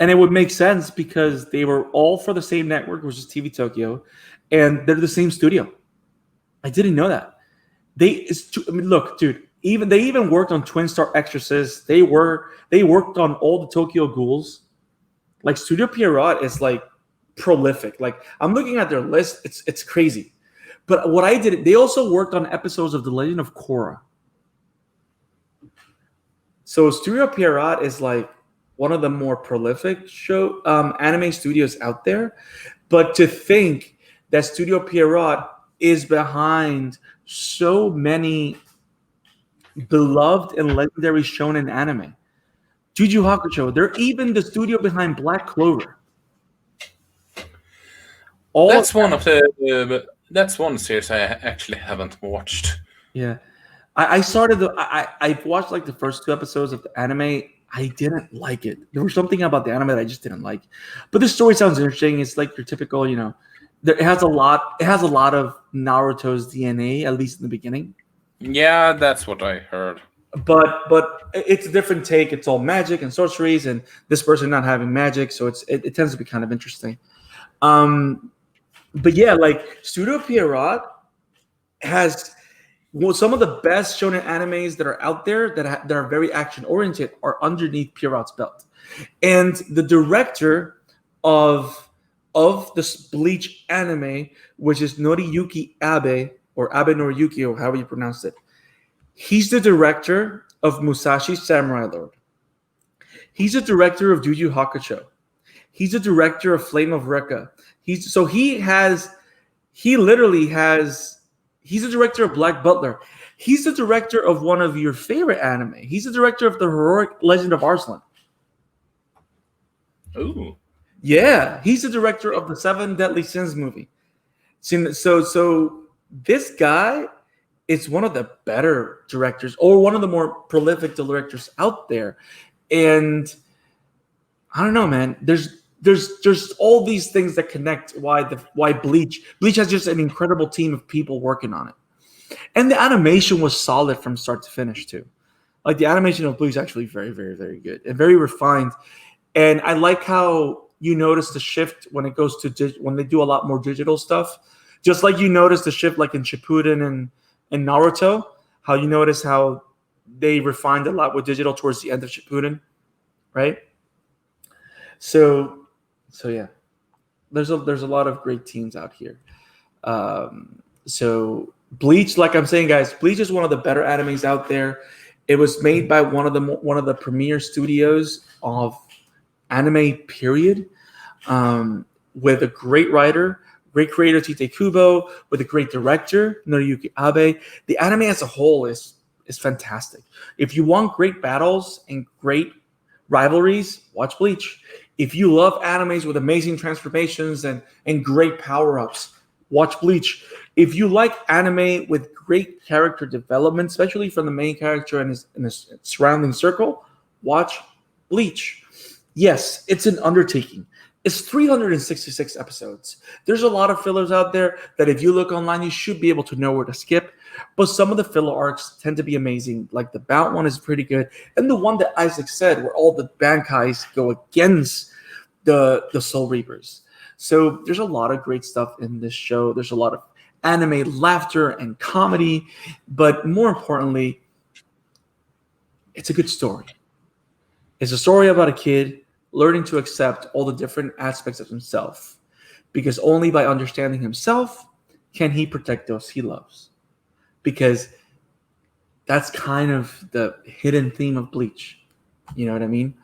Speaker 1: And it would make sense because they were all for the same network, which is TV Tokyo, and they're the same studio. I didn't know that. Look, dude. They even worked on Twin Star Exorcist. They worked on all the Tokyo Ghouls. Like Studio Pierrot is like prolific. Like I'm looking at their list, it's crazy. But what I did, they also worked on episodes of The Legend of Korra. So Studio Pierrot is like one of the more prolific anime studios out there. But to think that Studio Pierrot is behind so many beloved and legendary shonen anime. Yu Yu Hakusho, they're even the studio behind Black Clover.
Speaker 2: That's one series I actually haven't watched.
Speaker 1: Yeah. I've watched like the first 2 episodes of the anime. I didn't like it. There was something about the anime that I just didn't like. But the story sounds interesting. It's like your typical, it has a lot of Naruto's DNA, at least in the beginning.
Speaker 2: Yeah, that's what I heard.
Speaker 1: But it's a different take. It's all magic and sorceries, and this person not having magic, so it tends to be kind of interesting. But yeah, like Studio Pierrot has some of the best shonen animes that are out there that are very action oriented are underneath Pierrot's belt, and the director of this Bleach anime, which is Noriyuki Abe or Abe Noriyuki or however you pronounce it. He's the director of Musashi Samurai Lord. He's the director of Yu Yu Hakusho. He's the director of Flame of Recca. He's the director of Black Butler. He's the director of one of your favorite anime. He's the director of the Heroic Legend of Arslan.
Speaker 2: Ooh.
Speaker 1: Yeah, he's the director of the 7 Deadly Sins movie. So this guy is one of the better directors or one of the more prolific directors out there. And I don't know, man. There's all these things that connect why Bleach has just an incredible team of people working on it. And the animation was solid from start to finish too. Like the animation of Bleach is actually very, very, very good and very refined. And I like how you notice the shift when it goes to when they do a lot more digital stuff. Just like you notice the shift like in Shippuden and Naruto, how you notice how they refined a lot with digital towards the end of Shippuden, right? So yeah, there's a lot of great teams out here. So Bleach, like I'm saying, guys, Bleach is one of the better animes out there. It was made by one of the premier studios of anime, period, with a great writer, great creator Tite Kubo, with a great director Noriyuki Abe. The anime as a whole is fantastic. If you want great battles and great rivalries, watch Bleach. If you love animes with amazing transformations and great power-ups, watch Bleach. If you like anime with great character development, especially from the main character and his surrounding circle, watch Bleach. Yes, it's an undertaking. It's 366 episodes. There's a lot of fillers out there that if you look online, you should be able to know where to skip. But some of the filler arcs tend to be amazing. Like the Bout one is pretty good. And the one that Isak said, where all the Bankais go against the Soul Reapers. So there's a lot of great stuff in this show. There's a lot of anime laughter and comedy. But more importantly, it's a good story. It's a story about a kid learning to accept all the different aspects of himself, because only by understanding himself can he protect those he loves. Because that's kind of the hidden theme of Bleach. You know what I mean?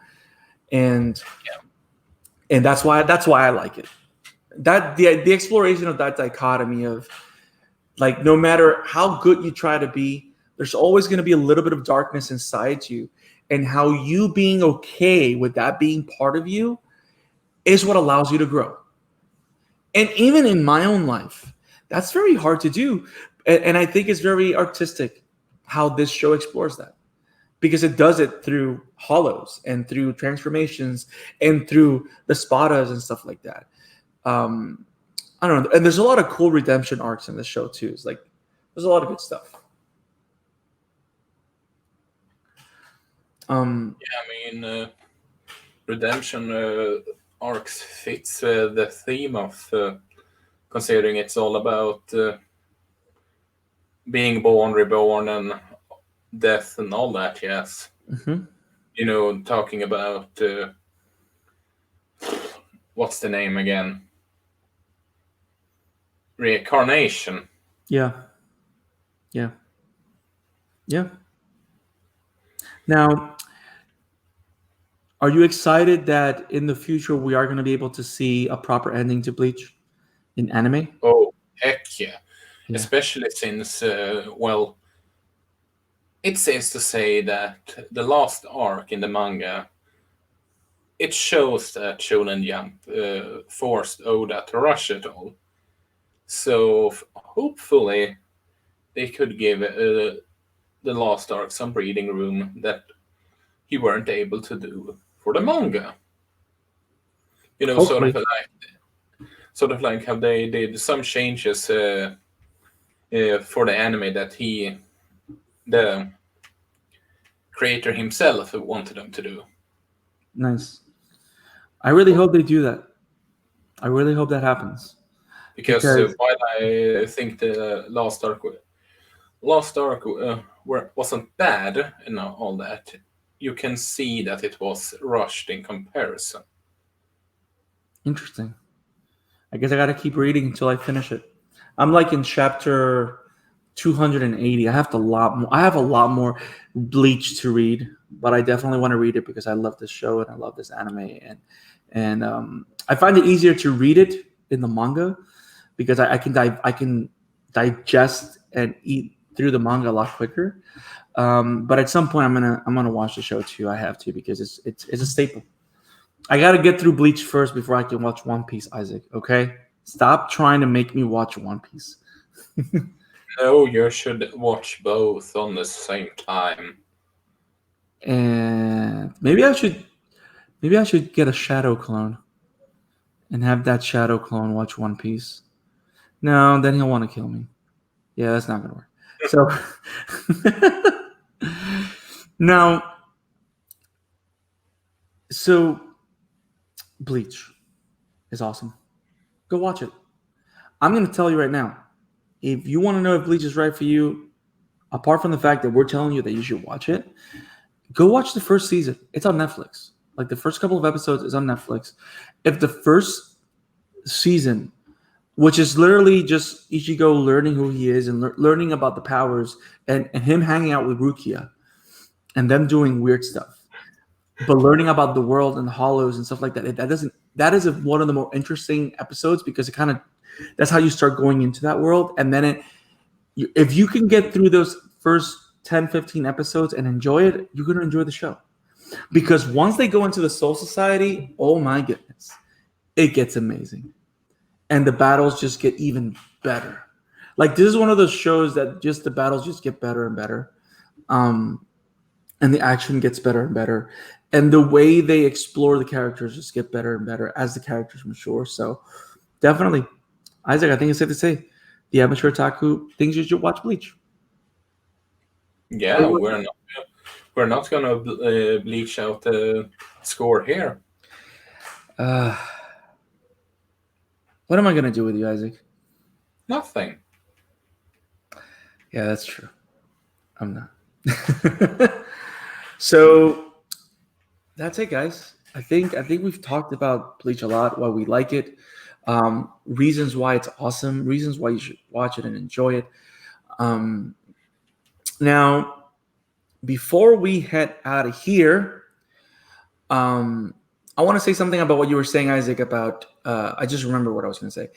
Speaker 1: And that's why I like it. That the exploration of that dichotomy of like no matter how good you try to be, there's always going to be a little bit of darkness inside you. And how you being okay with that being part of you is what allows you to grow. And even in my own life, that's very hard to do. And I think it's very artistic how this show explores that. Because it does it through hollows and through transformations and through the spadas and stuff like that. I don't know. And there's a lot of cool redemption arcs in this show too. It's like there's a lot of good stuff.
Speaker 2: Redemption arcs fits the theme of considering it's all about being born, reborn, and death and all that. Yes, talking about what's the name again? Reincarnation.
Speaker 1: Yeah. Now, are you excited that in the future we are going to be able to see a proper ending to Bleach in anime?
Speaker 2: Oh, heck yeah. Especially since, it says to say that the last arc in the manga, it shows that Shonen Jump forced Oda to rush it all. So hopefully they could give the last arc some breathing room that he weren't able to do for the manga. Sort of like how they did some changes for the anime that the creator himself, wanted them to do.
Speaker 1: Nice. I really hope they do that. I really hope that happens.
Speaker 2: Because while I think the last arc wasn't bad and all that, you can see that it was rushed in comparison.
Speaker 1: Interesting. I guess I got to keep reading until I finish it. I'm like in chapter 280. I have a lot more Bleach to read, but I definitely want to read it because I love this show and I love this anime, and I find it easier to read it in the manga because I can digest and eat through the manga a lot quicker. But at some point, I'm gonna watch the show too. I have to because it's a staple. I got to get through Bleach first before I can watch One Piece, Isaac. Okay, stop trying to make me watch One Piece.
Speaker 2: No, you should watch both on the same time.
Speaker 1: And maybe I should get a shadow clone and have that shadow clone watch One Piece. No, then he'll want to kill me. Yeah, that's not gonna work. So now, Bleach is awesome. Go watch it. I'm gonna tell you right now. If you want to know if Bleach is right for you, apart from the fact that we're telling you that you should watch it, go watch the first season. It's on Netflix. Like the first couple of episodes is on Netflix. If the first season, which is literally just Ichigo learning who he is and learning about the powers and him hanging out with Rukia and them doing weird stuff, but learning about the world and the hollows and stuff like that, that is one of the more interesting episodes because that's how you start going into that world. And then if you can get through those first 10, 15 episodes and enjoy it, you're going to enjoy the show. Because once they go into the Soul Society, oh my goodness, it gets amazing. And the battles just get even better. Like this is one of those shows that just the battles just get better and better. And the action gets better and better. And the way they explore the characters just get better and better as the characters mature. So definitely, Isaac, I think it's safe to say the Amateur Otaku thinks you should watch Bleach.
Speaker 2: Yeah, we're not gonna bleach out the score here.
Speaker 1: What am I gonna do with you, Isaac?
Speaker 2: Nothing.
Speaker 1: Yeah, that's true. I'm not. So that's it, guys. I think we've talked about Bleach a lot, why we like it, reasons why it's awesome, reasons why you should watch it and enjoy it. Now, before we head out of here, I want to say something about what you were saying, Isaac, about I just remember what I was going to say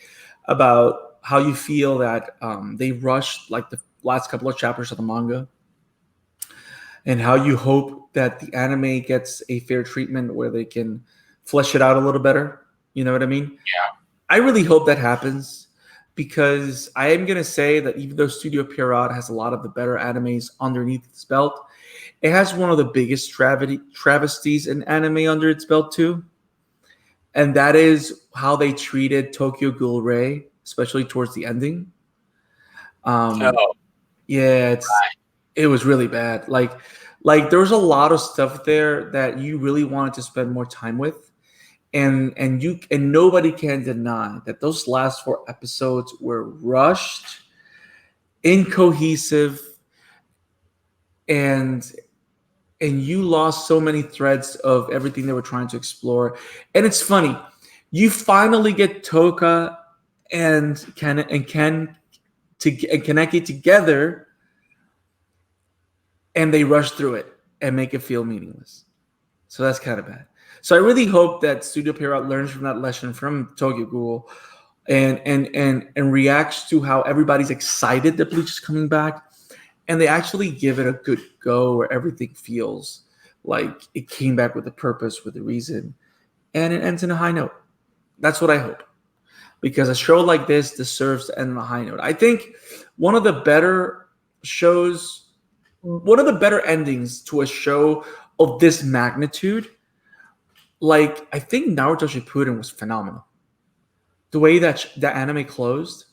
Speaker 1: about how you feel that they rushed like the last couple of chapters of the manga and how you hope that the anime gets a fair treatment where they can flesh it out a little better. You know what I mean?
Speaker 2: Yeah.
Speaker 1: I really hope that happens because I am going to say that even though Studio Pierrot has a lot of the better animes underneath its belt, it has one of the biggest travesties in anime under its belt too. And that is how they treated Tokyo Ghoul Ray especially towards the ending.
Speaker 2: Oh,
Speaker 1: Yeah, it was really bad. Like there was a lot of stuff there that you really wanted to spend more time with, and nobody can deny that those last 4 episodes were rushed, incohesive, and you lost so many threads of everything they were trying to explore. And it's funny, you finally get Toka and Kaneki together, and they rush through it and make it feel meaningless. So that's kind of bad. So I really hope that Studio Pierrot learns from that lesson from Tokyo Ghoul and reacts to how everybody's excited that Bleach is coming back, and they actually give it a good go where everything feels like it came back with a purpose, with a reason, and it ends in a high note. That's what I hope, because a show like this deserves to end on a high note. I think one of the better endings to a show of this magnitude, like I think Naruto Shippuden was phenomenal. The way that the anime closed,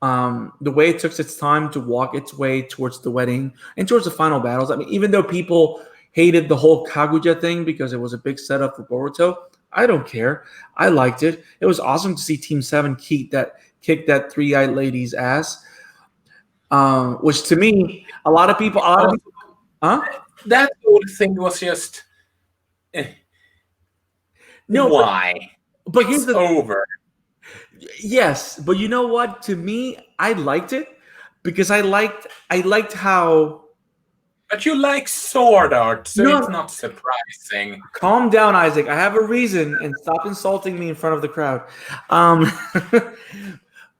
Speaker 1: the way it took its time to walk its way towards the wedding and towards the final battles. I mean, even though people hated the whole Kaguya thing because it was a big setup for Boruto, I don't care. I liked it. It was awesome to see Team 7 kick that three-eyed lady's ass. Which to me, a lot of people, huh?
Speaker 2: That whole thing was just
Speaker 1: No,
Speaker 2: why?
Speaker 1: But here's
Speaker 2: It's over.
Speaker 1: Yes, but you know what? To me, I liked it because I liked how.
Speaker 2: But you like sword art, so
Speaker 1: No.
Speaker 2: it's not surprising.
Speaker 1: Calm down, Isaac. I have a reason, and stop insulting me in front of the crowd. But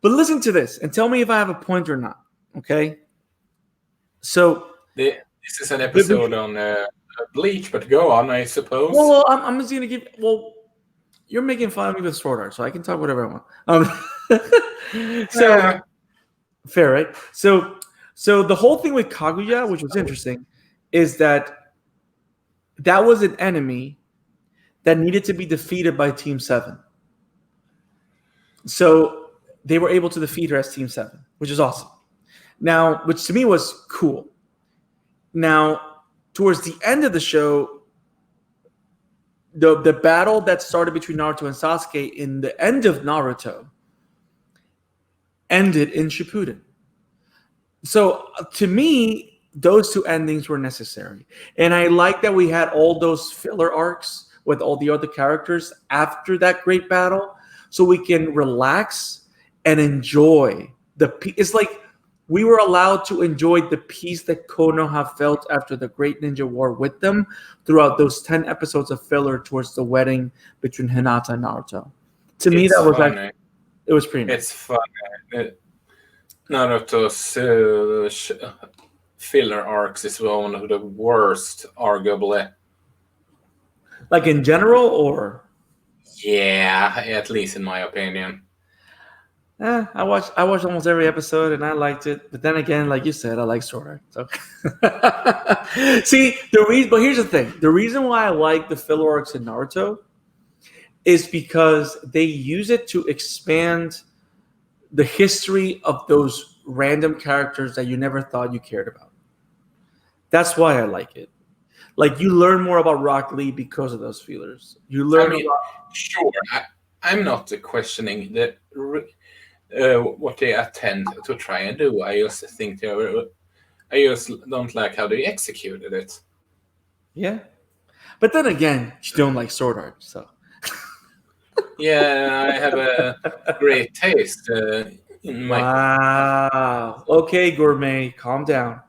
Speaker 1: listen to this and tell me if I have a point or not. Okay. So
Speaker 2: This is an episode on Bleach, but go on, I suppose.
Speaker 1: well, I'm just gonna give. Well, you're making fun of me with sword art, so I can talk whatever I want. So fair, right? So the whole thing with Kaguya, which was interesting, is that was an enemy that needed to be defeated by Team 7. So they were able to defeat her as Team 7, which is awesome. Now, which to me was cool. Now, towards the end of the show, the battle that started between Naruto and Sasuke in the end of Naruto ended in Shippuden. So to me, those two endings were necessary. And I like that we had all those filler arcs with all the other characters after that great battle, so we can relax and enjoy it's like we were allowed to enjoy the peace that Konoha felt after the Great Ninja War with them throughout those 10 episodes of filler towards the wedding between Hinata and Naruto. To me, that was funny. It was pretty nice.
Speaker 2: It's funny. Naruto's filler arcs is one of the worst, arguably.
Speaker 1: Like in general, or?
Speaker 2: Yeah, at least in my opinion.
Speaker 1: I watched almost every episode and I liked it. But then again, like you said, I like sword art. So see, but here's the thing. The reason why I like the filler arcs in Naruto is because they use it to expand the history of those random characters that you never thought you cared about. That's why I like it. Like, you learn more about Rock Lee because of those feelers. You learn
Speaker 2: Sure, I'm not questioning what they attempt to try and do. I just think I just don't like how they executed it.
Speaker 1: Yeah. But then again, you don't like sword art, so.
Speaker 2: Yeah, I have a great taste in my.
Speaker 1: Wow. Okay, gourmet, calm down.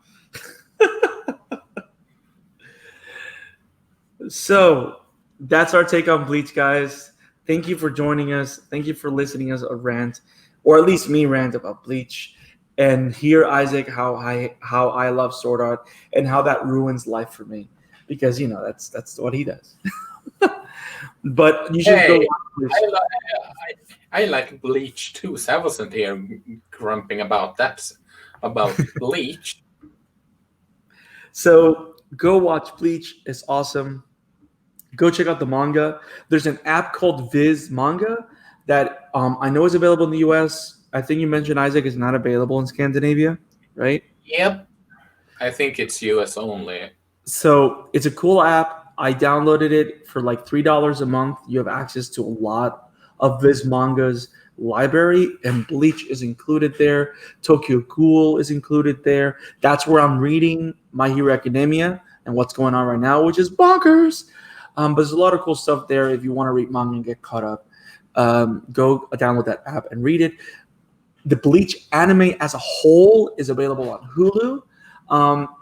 Speaker 1: So that's our take on Bleach, guys. Thank you for joining us. Thank you for listening us a rant, or at least me rant about Bleach, and hear Isaac how I love sword art and how that ruins life for me, because that's what he does. But you should go watch Bleach.
Speaker 2: I like Bleach too, so I wasn't here grumping about Bleach.
Speaker 1: So go watch Bleach. It's awesome. Go check out the manga. There's an app called Viz Manga that I know is available in the US. I think you mentioned Isaac is not available in Scandinavia, right?
Speaker 2: Yep. I think it's US only.
Speaker 1: So it's a cool app. I downloaded it for like $3 a month. You have access to a lot of Viz Manga's library, and Bleach is included there. Tokyo Ghoul is included there. That's where I'm reading My Hero Academia and what's going on right now, which is bonkers. But there's a lot of cool stuff there if you want to read manga and get caught up. Go download that app and read it. The Bleach anime as a whole is available on Hulu.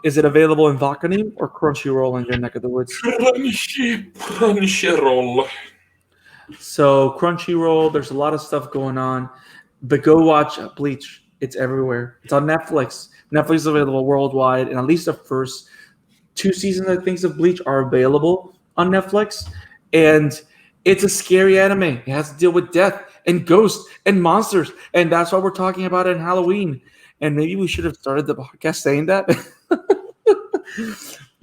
Speaker 1: Is it available in Wakanim or Crunchyroll in your neck of the woods?
Speaker 2: Crunchyroll.
Speaker 1: So Crunchyroll, there's a lot of stuff going on, but go watch Bleach. It's everywhere. It's on Netflix. Netflix is available worldwide, and at least the first 2 seasons, I think, of Bleach are available on Netflix. And it's a scary anime. It has to deal with death and ghosts and monsters, and that's why we're talking about it in Halloween. And maybe we should have started the podcast saying that.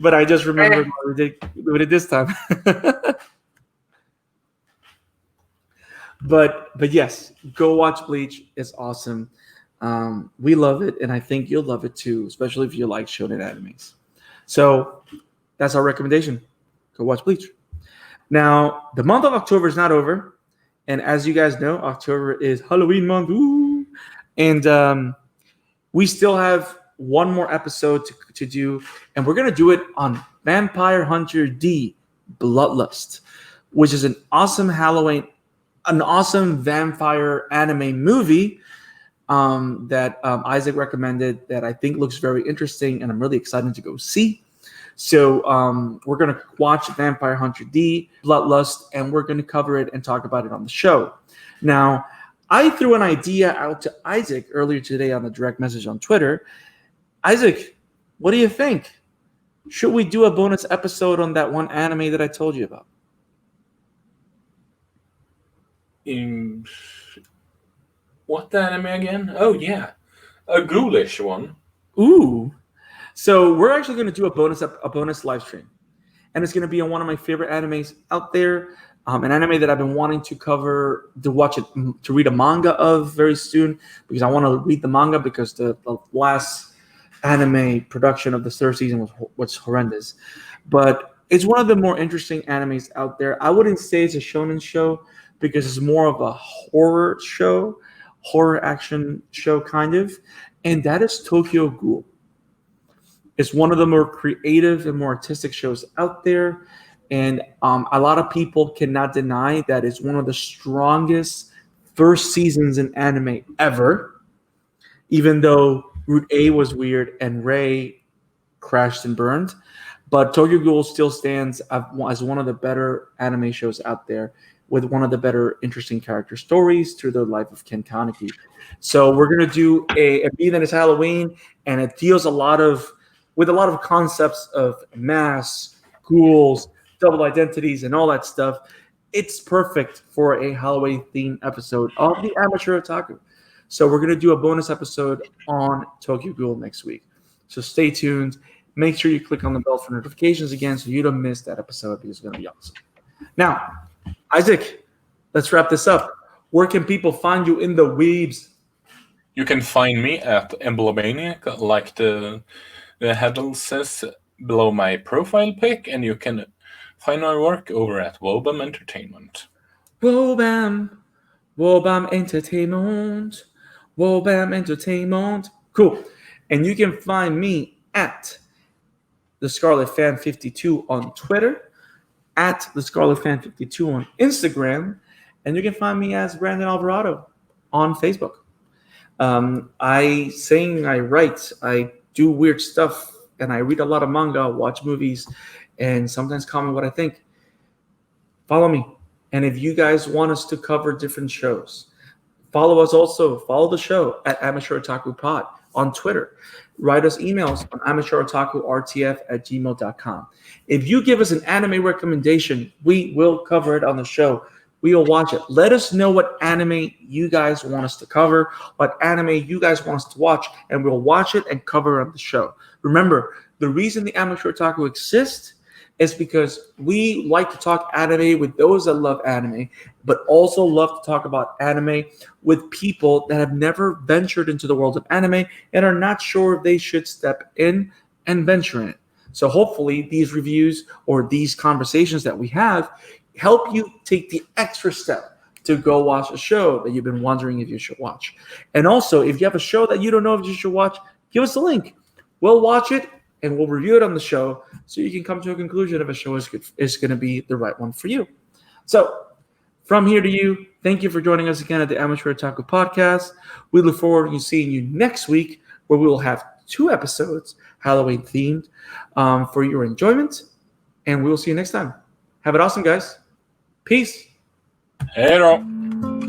Speaker 1: But I just remembered why we did this time. But yes, go watch Bleach. It's awesome. We love it, and I think you'll love it too, especially if you like shonen animes. So that's our recommendation. Go watch Bleach. Now, the month of October is not over. And as you guys know, October is Halloween month. Ooh. And we still have one more episode to do, and we're going to do it on Vampire Hunter D, Bloodlust, which is an awesome vampire anime movie that Isaac recommended that I think looks very interesting, and I'm really excited to go see. So we're going to watch Vampire Hunter D, Bloodlust, and we're going to cover it and talk about it on the show. Now, I threw an idea out to Isaac earlier today on the direct message on Twitter. Isaac, what do you think? Should we do a bonus episode on that one anime that I told you about?
Speaker 2: What anime again? Oh, yeah. A ghoulish one.
Speaker 1: Ooh. So we're actually going to do a bonus live stream. And it's going to be on one of my favorite animes out there. An anime that I've been wanting to cover, to read a manga of very soon, because I want to read the manga because the last anime production of the 3rd season was horrendous. But it's one of the more interesting animes out there. I wouldn't say it's a shonen show because it's more of a horror action show kind of, and that is Tokyo Ghoul. It's one of the more creative and more artistic shows out there. And a lot of people cannot deny that it's one of the strongest first seasons in anime ever, even though Route A was weird and Ray crashed and burned. But Tokyo Ghoul still stands as one of the better anime shows out there, with one of the better interesting character stories through the life of Ken Kaneki. So we're going to do being that it's Halloween, and it deals with a lot of concepts of masks, ghouls, double identities, and all that stuff. It's perfect for a Halloween-themed episode of the Amateur Otaku. So we're going to do a bonus episode on Tokyo Ghoul next week. So stay tuned. Make sure you click on the bell for notifications again so you don't miss that episode, because it's going to be awesome. Now, Isaac, let's wrap this up. Where can people find you in the Weebs?
Speaker 2: You can find me at Emblemaniac, like the headle says below my profile pic, and you can find my work over at Wobam Entertainment.
Speaker 1: Wobam Entertainment. Wobam Entertainment. Cool. And you can find me at the Scarlet Fan 52 on Twitter, at the Scarlet Fan 52 on Instagram, and you can find me as Brandon Alvarado on Facebook. I sing, I write, I do weird stuff, and I read a lot of manga, watch movies, and sometimes comment what I think. Follow me. And if you guys want us to cover different shows, follow us also. Follow the show at Amateur Otaku Pod on Twitter. Write us emails on amateurotakurtf@gmail.com. If you give us an anime recommendation, we will cover it on the show. We will watch it. Let us know what anime you guys want us to cover, what anime you guys want us to watch, and we'll watch it and cover it on the show. Remember, the reason the Amateur Otaku exists is because we like to talk anime with those that love anime, but also love to talk about anime with people that have never ventured into the world of anime and are not sure if they should step in and venture in it. So hopefully these reviews or these conversations that we have help you take the extra step to go watch a show that you've been wondering if you should watch. And also, if you have a show that you don't know if you should watch, give us a link. We'll watch it and we'll review it on the show so you can come to a conclusion if a show is going to be the right one for you. So from here to you, thank you for joining us again at the Amateur Otaku Podcast. We look forward to seeing you next week where we will have 2 episodes Halloween themed for your enjoyment. And we will see you next time. Have it awesome, guys. Peace.
Speaker 2: Hej då!